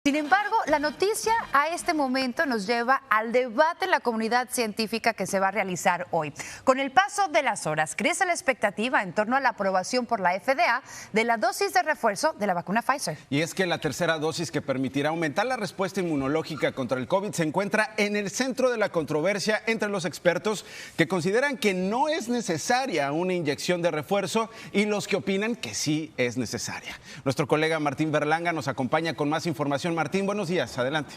Sin embargo, la noticia a este momento nos lleva al debate en la comunidad científica que se va a realizar hoy. Con el paso de las horas, crece la expectativa en torno a la aprobación por la FDA de la dosis de refuerzo de la vacuna Pfizer. Y es que la tercera dosis que permitirá aumentar la respuesta inmunológica contra el COVID se encuentra en el centro de la controversia entre los expertos que consideran que no es necesaria una inyección de refuerzo y los que opinan que sí es necesaria. Nuestro colega Martín Berlanga nos acompaña con más información. Martín, buenos días, adelante.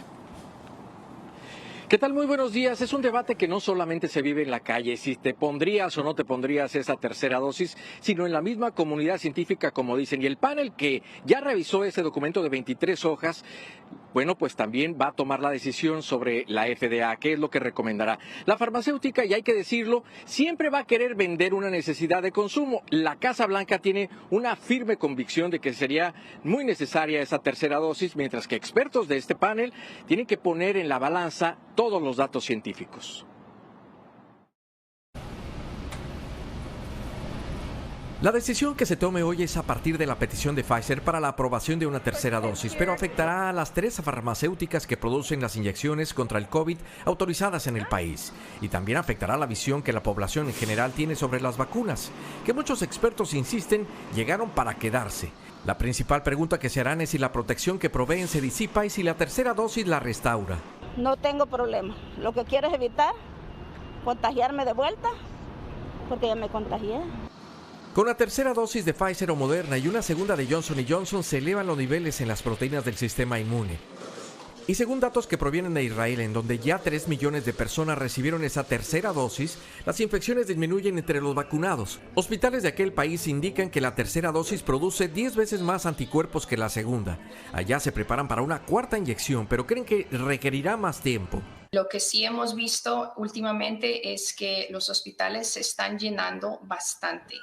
¿Qué tal? Muy buenos días. Es un debate que no solamente se vive en la calle, si te pondrías o no te pondrías esa tercera dosis, sino en la misma comunidad científica, como dicen. Y el panel que ya revisó ese documento de 23 hojas, bueno, pues también va a tomar la decisión sobre la FDA, qué es lo que recomendará. La farmacéutica, y hay que decirlo, siempre va a querer vender una necesidad de consumo. La Casa Blanca tiene una firme convicción de que sería muy necesaria esa tercera dosis, mientras que expertos de este panel tienen que poner en la balanza todos los datos científicos. La decisión que se tome hoy es a partir de la petición de Pfizer para la aprobación de una tercera dosis, pero afectará a las 3 farmacéuticas que producen las inyecciones contra el COVID autorizadas en el país. Y también afectará la visión que la población en general tiene sobre las vacunas, que muchos expertos insisten llegaron para quedarse. La principal pregunta que se harán es si la protección que proveen se disipa y si la tercera dosis la restaura. No tengo problema. Lo que quiero es evitar contagiarme de vuelta, porque ya me contagié. Con la tercera dosis de Pfizer o Moderna y una segunda de Johnson & Johnson se elevan los niveles en las proteínas del sistema inmune. Y según datos que provienen de Israel, en donde ya 3 millones de personas recibieron esa tercera dosis, las infecciones disminuyen entre los vacunados. Hospitales de aquel país indican que la tercera dosis produce 10 veces más anticuerpos que la segunda. Allá se preparan para una cuarta inyección, pero creen que requerirá más tiempo. Lo que sí hemos visto últimamente es que los hospitales se están llenando bastante.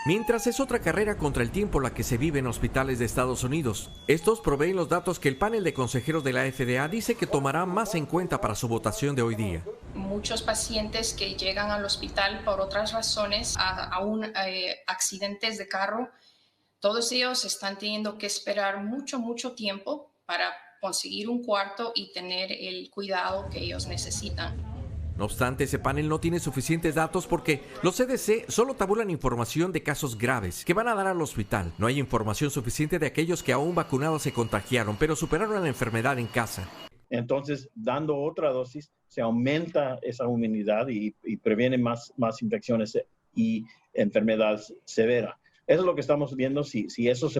Mientras es otra carrera contra el tiempo la que se vive en hospitales de Estados Unidos. Estos proveen los datos que el panel de consejeros de la FDA dice que tomará más en cuenta para su votación de hoy día. Muchos pacientes que llegan al hospital por otras razones, aún accidentes de carro, todos ellos están teniendo que esperar mucho tiempo para conseguir un cuarto y tener el cuidado que ellos necesitan. No obstante, ese panel no tiene suficientes datos porque los CDC solo tabulan información de casos graves que van a dar al hospital. No hay información suficiente de aquellos que aún vacunados se contagiaron, pero superaron la enfermedad en casa. Entonces, dando otra dosis, se aumenta esa inmunidad y previene más infecciones y enfermedades severas. Eso es lo que estamos viendo, si esos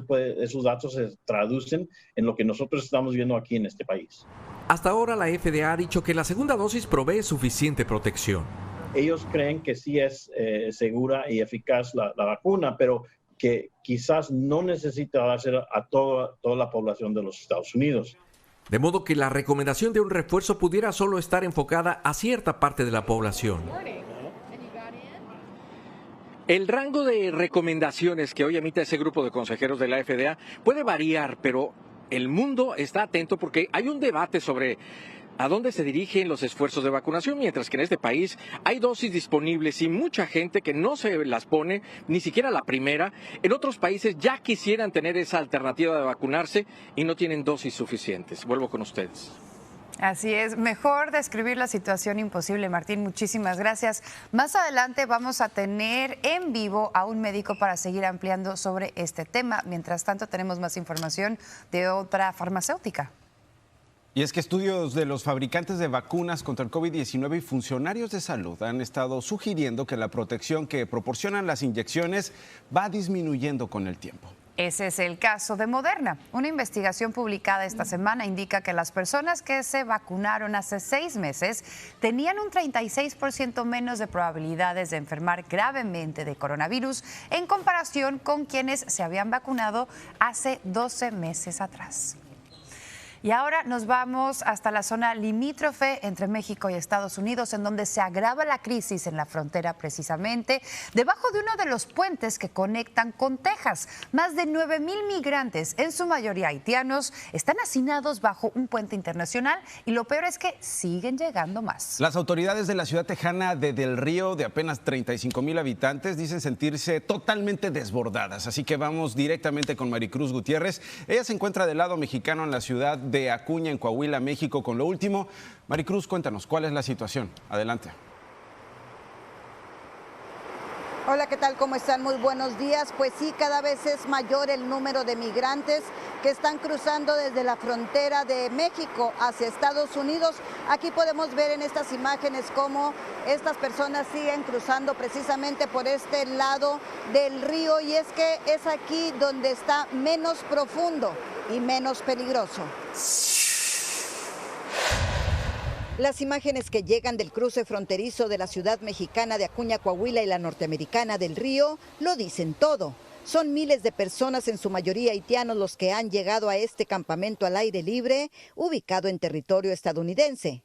datos se traducen en lo que nosotros estamos viendo aquí en este país. Hasta ahora la FDA ha dicho que la segunda dosis provee suficiente protección. Ellos creen que sí es segura y eficaz la vacuna, pero que quizás no necesita darse a toda la población de los Estados Unidos. De modo que la recomendación de un refuerzo pudiera solo estar enfocada a cierta parte de la población. El rango de recomendaciones que hoy emite ese grupo de consejeros de la FDA puede variar, pero el mundo está atento porque hay un debate sobre a dónde se dirigen los esfuerzos de vacunación, mientras que en este país hay dosis disponibles y mucha gente que no se las pone, ni siquiera la primera. En otros países ya quisieran tener esa alternativa de vacunarse y no tienen dosis suficientes. Vuelvo con ustedes. Así es, mejor describir la situación imposible, Martín, muchísimas gracias. Más adelante vamos a tener en vivo a un médico para seguir ampliando sobre este tema. Mientras tanto, tenemos más información de otra farmacéutica. Y es que estudios de los fabricantes de vacunas contra el COVID-19 y funcionarios de salud han estado sugiriendo que la protección que proporcionan las inyecciones va disminuyendo con el tiempo. Ese es el caso de Moderna. Una investigación publicada esta semana indica que las personas que se vacunaron hace 6 meses tenían un 36% menos de probabilidades de enfermar gravemente de coronavirus en comparación con quienes se habían vacunado hace 12 meses atrás. Y ahora nos vamos hasta la zona limítrofe entre México y Estados Unidos, en donde se agrava la crisis en la frontera, precisamente debajo de uno de los puentes que conectan con Texas. Más de 9,000 migrantes, en su mayoría haitianos, están hacinados bajo un puente internacional y lo peor es que siguen llegando más. Las autoridades de la ciudad tejana de Del Río, de apenas 35,000 habitantes, dicen sentirse totalmente desbordadas. Así que vamos directamente con Maricruz Gutiérrez. Ella se encuentra del lado mexicano en la ciudad de Acuña, en Coahuila, México, con lo último. Maricruz, cuéntanos, ¿cuál es la situación? Adelante. Hola, ¿qué tal? ¿Cómo están? Muy buenos días. Pues sí, cada vez es mayor el número de migrantes que están cruzando desde la frontera de México hacia Estados Unidos. Aquí podemos ver en estas imágenes cómo estas personas siguen cruzando precisamente por este lado del río, y es que es aquí donde está menos profundo y menos peligroso. Las imágenes que llegan del cruce fronterizo de la ciudad mexicana de Acuña, Coahuila, y la norteamericana Del Río lo dicen todo. Son miles de personas, en su mayoría haitianos, los que han llegado a este campamento al aire libre, ubicado en territorio estadounidense.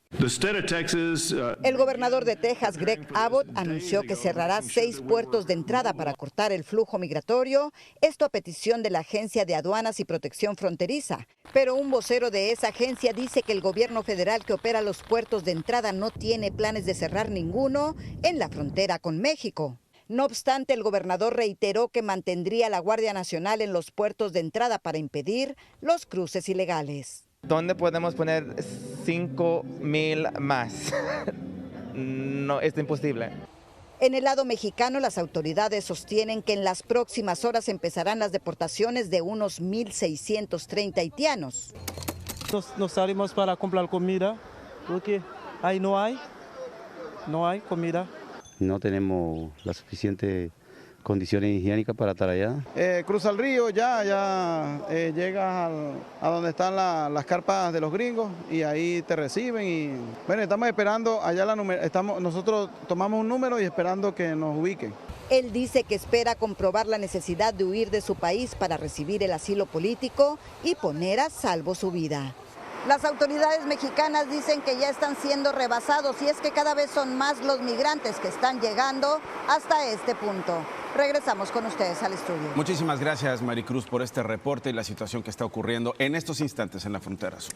El gobernador de Texas, Greg Abbott, anunció que cerrará 6 puertos de entrada para cortar el flujo migratorio, esto a petición de la Agencia de Aduanas y Protección Fronteriza. Pero un vocero de esa agencia dice que el gobierno federal que opera los puertos de entrada no tiene planes de cerrar ninguno en la frontera con México. No obstante, el gobernador reiteró que mantendría la Guardia Nacional en los puertos de entrada para impedir los cruces ilegales. ¿Dónde podemos poner 5,000 más? No, es imposible. En el lado mexicano, las autoridades sostienen que en las próximas horas empezarán las deportaciones de unos 1,630 haitianos. Nos salimos para comprar comida, porque ahí no hay comida. No tenemos las suficientes condiciones higiénicas para estar allá. Cruza el río, llegas a donde están las carpas de los gringos y ahí te reciben. Y bueno, estamos esperando allá nosotros tomamos un número y esperando que nos ubiquen. Él dice que espera comprobar la necesidad de huir de su país para recibir el asilo político y poner a salvo su vida. Las autoridades mexicanas dicen que ya están siendo rebasados, y es que cada vez son más los migrantes que están llegando hasta este punto. Regresamos con ustedes al estudio. Muchísimas gracias, Maricruz, por este reporte y la situación que está ocurriendo en estos instantes en la frontera sur.